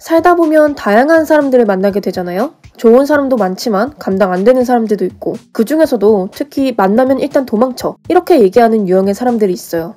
살다 보면 다양한 사람들을 만나게 되잖아요. 좋은 사람도 많지만 감당 안 되는 사람들도 있고, 그 중에서도 특히 만나면 일단 도망쳐, 이렇게 얘기하는 유형의 사람들이 있어요.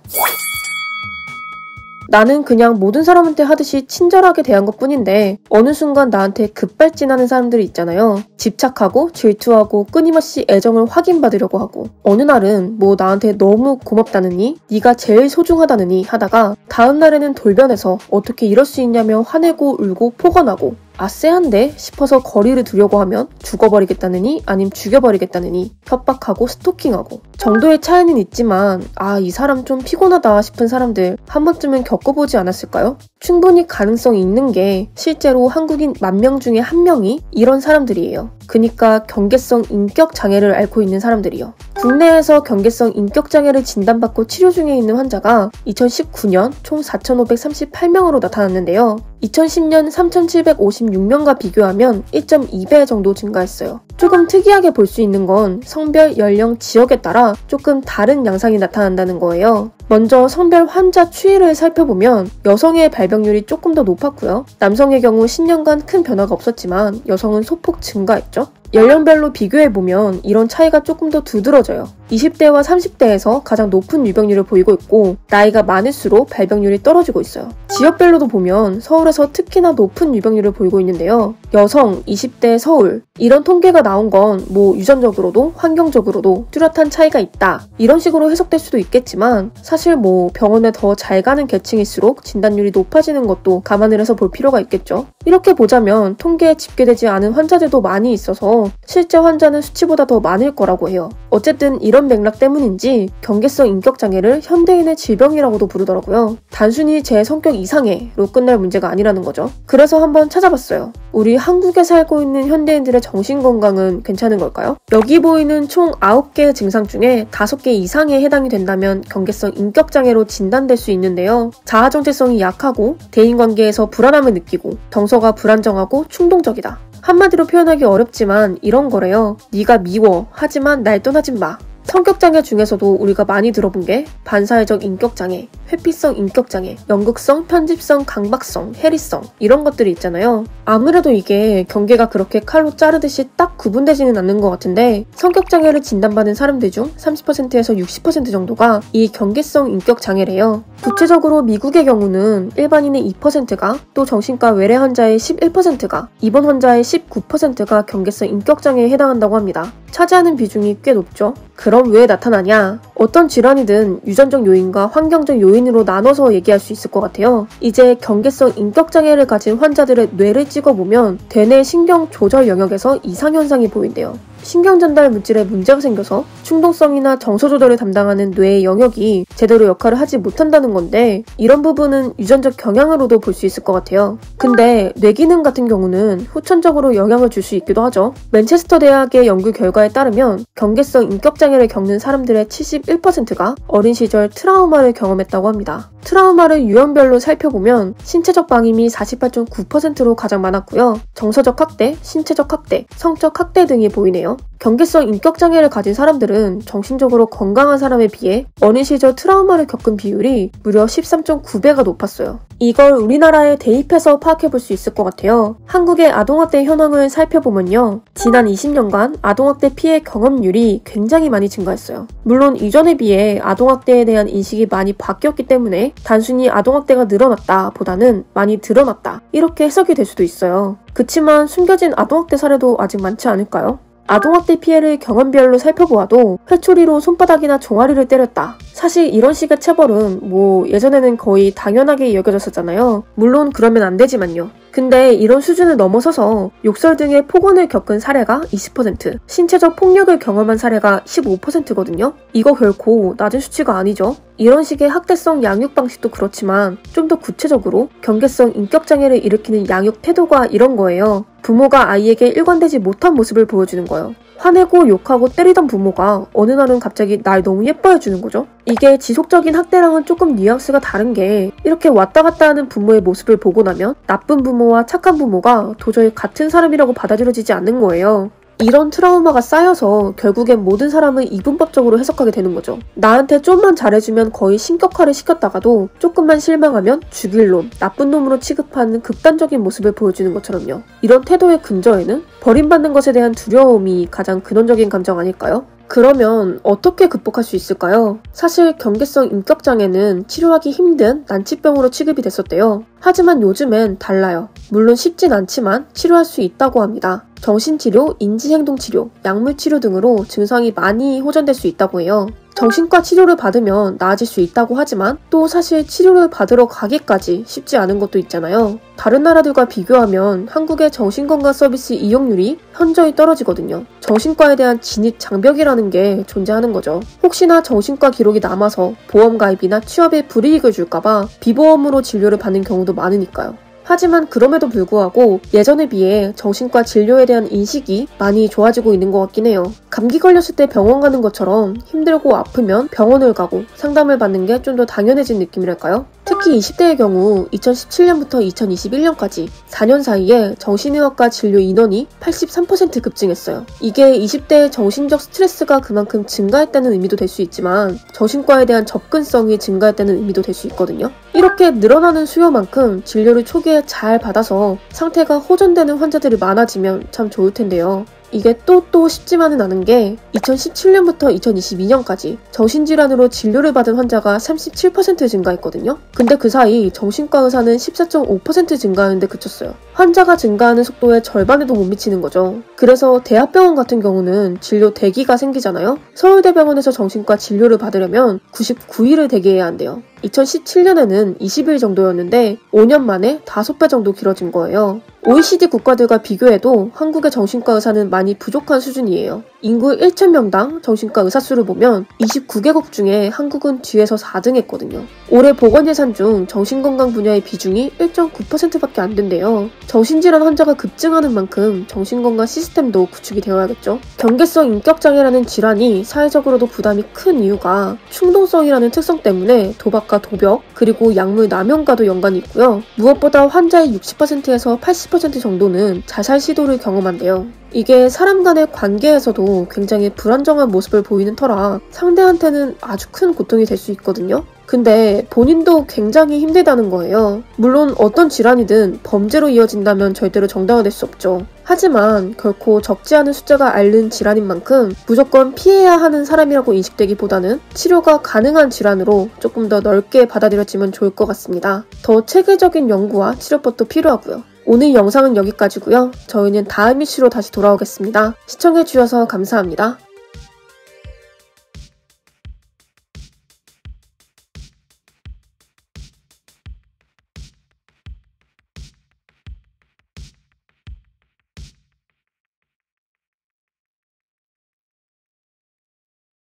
나는 그냥 모든 사람한테 하듯이 친절하게 대한 것뿐인데 어느 순간 나한테 급발진하는 사람들이 있잖아요. 집착하고 질투하고 끊임없이 애정을 확인받으려고 하고, 어느 날은 뭐 나한테 너무 고맙다느니, 네가 제일 소중하다느니 하다가 다음 날에는 돌변해서 어떻게 이럴 수 있냐며 화내고 울고 폭언하고, 쎄한데 싶어서 거리를 두려고 하면 죽어버리겠다느니 아님 죽여버리겠다느니 협박하고 스토킹하고. 정도의 차이는 있지만 이 사람 좀 피곤하다 싶은 사람들 한 번쯤은 겪어보지 않았을까요? 충분히 가능성이 있는 게 실제로 한국인 10,000명 중에 1명이 이런 사람들이에요. 그니까 경계성 인격장애를 앓고 있는 사람들이요. 국내에서 경계성 인격장애를 진단받고 치료 중에 있는 환자가 2019년 총 4,538명으로 나타났는데요. 2010년 3,756명과 비교하면 1.2배 정도 증가했어요. 조금 특이하게 볼 수 있는 건 성별, 연령, 지역에 따라 조금 다른 양상이 나타난다는 거예요. 먼저 성별 환자 추이를 살펴보면 여성의 발병률이 조금 더 높았고요. 남성의 경우 10년간 큰 변화가 없었지만 여성은 소폭 증가했죠. 연령별로 비교해보면 이런 차이가 조금 더 두드러져요. 20대와 30대에서 가장 높은 유병률을 보이고 있고, 나이가 많을수록 발병률이 떨어지고 있어요. 지역별로도 보면 서울에서 특히나 높은 유병률을 보이고 있는데요. 여성 20대 서울, 이런 통계가 나온 건 뭐 유전적으로도 환경적으로도 뚜렷한 차이가 있다, 이런 식으로 해석될 수도 있겠지만, 사실 뭐 병원에 더 잘 가는 계층일수록 진단율이 높아지는 것도 감안을 해서 볼 필요가 있겠죠. 이렇게 보자면 통계에 집계되지 않은 환자들도 많이 있어서 실제 환자는 수치보다 더 많을 거라고 해요. 어쨌든 이런 맥락 때문인지 경계성 인격장애를 현대인의 질병이라고도 부르더라고요. 단순히 제 성격 이상해로 끝날 문제가 아니라는 거죠. 그래서 한번 찾아봤어요. 우리 한국에 살고 있는 현대인들의 정신건강은 괜찮은 걸까요? 여기 보이는 총 9개의 증상 중에 5개 이상에 해당이 된다면 경계성 인격장애로 진단될 수 있는데요. 자아정체성이 약하고 대인관계에서 불안함을 느끼고 정서가 불안정하고 충동적이다. 한마디로 표현하기 어렵지만 이런 거래요. 네가 미워, 하지만 날 떠나지 마. 성격장애 중에서도 우리가 많이 들어본 게 반사회적 인격장애, 회피성 인격장애, 연극성, 편집성, 강박성, 해리성, 이런 것들이 있잖아요. 아무래도 이게 경계가 그렇게 칼로 자르듯이 딱 구분되지는 않는 것 같은데, 성격장애를 진단받은 사람들 중 30%에서 60% 정도가 이 경계성 인격장애래요. 구체적으로 미국의 경우는 일반인의 2%가, 또 정신과 외래 환자의 11%가, 입원 환자의 19%가 경계성 인격장애에 해당한다고 합니다. 차지하는 비중이 꽤 높죠. 그럼 왜 나타나냐? 어떤 질환이든 유전적 요인과 환경적 요인으로 나눠서 얘기할 수 있을 것 같아요. 이제 경계성 인격장애를 가진 환자들의 뇌를 찍어보면 대뇌 신경 조절 영역에서 이상현상이 보인대요. 신경 전달 물질에 문제가 생겨서 충동성이나 정서 조절을 담당하는 뇌의 영역이 제대로 역할을 하지 못한다는 건데, 이런 부분은 유전적 경향으로도 볼 수 있을 것 같아요. 근데 뇌기능 같은 경우는 후천적으로 영향을 줄 수 있기도 하죠. 맨체스터 대학의 연구 결과에 따르면 경계성 인격장애를 겪는 사람들의 71%가 어린 시절 트라우마를 경험했다고 합니다. 트라우마를 유형별로 살펴보면 신체적 방임이 48.9%로 가장 많았고요. 정서적 학대, 신체적 학대, 성적 학대 등이 보이네요. 경계성 인격장애를 가진 사람들은 정신적으로 건강한 사람에 비해 어린 시절 트라우마를 겪은 비율이 무려 13.9배가 높았어요. 이걸 우리나라에 대입해서 파악해볼 수 있을 것 같아요. 한국의 아동학대 현황을 살펴보면요. 지난 20년간 아동학대 피해 경험률이 굉장히 많이 증가했어요. 물론 이전에 비해 아동학대에 대한 인식이 많이 바뀌었기 때문에 단순히 아동학대가 늘어났다 보다는 많이 드러났다, 이렇게 해석이 될 수도 있어요. 그치만 숨겨진 아동학대 사례도 아직 많지 않을까요? 아동학대 피해를 경험별로 살펴보아도 회초리로 손바닥이나 종아리를 때렸다. 사실 이런 식의 체벌은 뭐 예전에는 거의 당연하게 여겨졌었잖아요. 물론 그러면 안 되지만요. 근데 이런 수준을 넘어서서 욕설 등의 폭언을 겪은 사례가 20%, 신체적 폭력을 경험한 사례가 15%거든요. 이거 결코 낮은 수치가 아니죠. 이런 식의 학대성 양육 방식도 그렇지만 좀 더 구체적으로 경계성 인격장애를 일으키는 양육 태도가 이런 거예요. 부모가 아이에게 일관되지 못한 모습을 보여주는 거예요. 화내고 욕하고 때리던 부모가 어느 날은 갑자기 날 너무 예뻐해주는 거죠. 이게 지속적인 학대랑은 조금 뉘앙스가 다른 게, 이렇게 왔다 갔다 하는 부모의 모습을 보고 나면 나쁜 부모와 착한 부모가 도저히 같은 사람이라고 받아들여지지 않는 거예요. 이런 트라우마가 쌓여서 결국엔 모든 사람을 이분법적으로 해석하게 되는 거죠. 나한테 좀만 잘해주면 거의 신격화를 시켰다가도 조금만 실망하면 죽일 놈, 나쁜 놈으로 취급하는 극단적인 모습을 보여주는 것처럼요. 이런 태도의 근저에는 버림받는 것에 대한 두려움이 가장 근원적인 감정 아닐까요? 그러면 어떻게 극복할 수 있을까요? 사실 경계성 인격장애는 치료하기 힘든 난치병으로 취급이 됐었대요. 하지만 요즘엔 달라요. 물론 쉽진 않지만 치료할 수 있다고 합니다. 정신치료, 인지행동치료, 약물치료 등으로 증상이 많이 호전될 수 있다고 해요. 정신과 치료를 받으면 나아질 수 있다고 하지만 또 사실 치료를 받으러 가기까지 쉽지 않은 것도 있잖아요. 다른 나라들과 비교하면 한국의 정신건강 서비스 이용률이 현저히 떨어지거든요. 정신과에 대한 진입 장벽이라는 게 존재하는 거죠. 혹시나 정신과 기록이 남아서 보험 가입이나 취업에 불이익을 줄까봐 비보험으로 진료를 받는 경우도 많으니까요. 하지만 그럼에도 불구하고 예전에 비해 정신과 진료에 대한 인식이 많이 좋아지고 있는 것 같긴 해요. 감기 걸렸을 때 병원 가는 것처럼 힘들고 아프면 병원을 가고 상담을 받는 게 좀 더 당연해진 느낌이랄까요? 특히 20대의 경우 2017년부터 2021년까지 4년 사이에 정신의학과 진료 인원이 83% 급증했어요. 이게 20대의 정신적 스트레스가 그만큼 증가했다는 의미도 될 수 있지만 정신과에 대한 접근성이 증가했다는 의미도 될 수 있거든요. 이렇게 늘어나는 수요만큼 진료를 초기에 잘 받아서 상태가 호전되는 환자들이 많아지면 참 좋을 텐데요. 이게 또 쉽지만은 않은 게 2017년부터 2022년까지 정신질환으로 진료를 받은 환자가 37% 증가했거든요. 근데 그 사이 정신과 의사는 14.5% 증가하는데 그쳤어요. 환자가 증가하는 속도의 절반에도 못 미치는 거죠. 그래서 대학병원 같은 경우는 진료 대기가 생기잖아요. 서울대병원에서 정신과 진료를 받으려면 99일을 대기해야 한대요. 2017년에는 20일 정도였는데 5년 만에 5배 정도 길어진 거예요. OECD 국가들과 비교해도 한국의 정신과 의사는 많이 부족한 수준이에요. 인구 1,000명당 정신과 의사 수를 보면 29개국 중에 한국은 뒤에서 4등 했거든요. 올해 보건 예산 중 정신건강 분야의 비중이 1.9%밖에 안 된대요. 정신질환 환자가 급증하는 만큼 정신건강 시스템도 구축이 되어야겠죠. 경계성 인격장애라는 질환이 사회적으로도 부담이 큰 이유가 충동성이라는 특성 때문에 도박과 도벽, 그리고 약물 남용과도 연관이 있고요. 무엇보다 환자의 60%에서 80% 정도는 자살 시도를 경험한대요. 이게 사람 간의 관계에서도 굉장히 불안정한 모습을 보이는 터라 상대한테는 아주 큰 고통이 될 수 있거든요. 근데 본인도 굉장히 힘들다는 거예요. 물론 어떤 질환이든 범죄로 이어진다면 절대로 정당화될 수 없죠. 하지만 결코 적지 않은 숫자가 앓는 질환인 만큼 무조건 피해야 하는 사람이라고 인식되기보다는 치료가 가능한 질환으로 조금 더 넓게 받아들여지면 좋을 것 같습니다. 더 체계적인 연구와 치료법도 필요하고요. 오늘 영상은 여기까지고요. 저희는 다음 이슈로 다시 돌아오겠습니다. 시청해주셔서 감사합니다.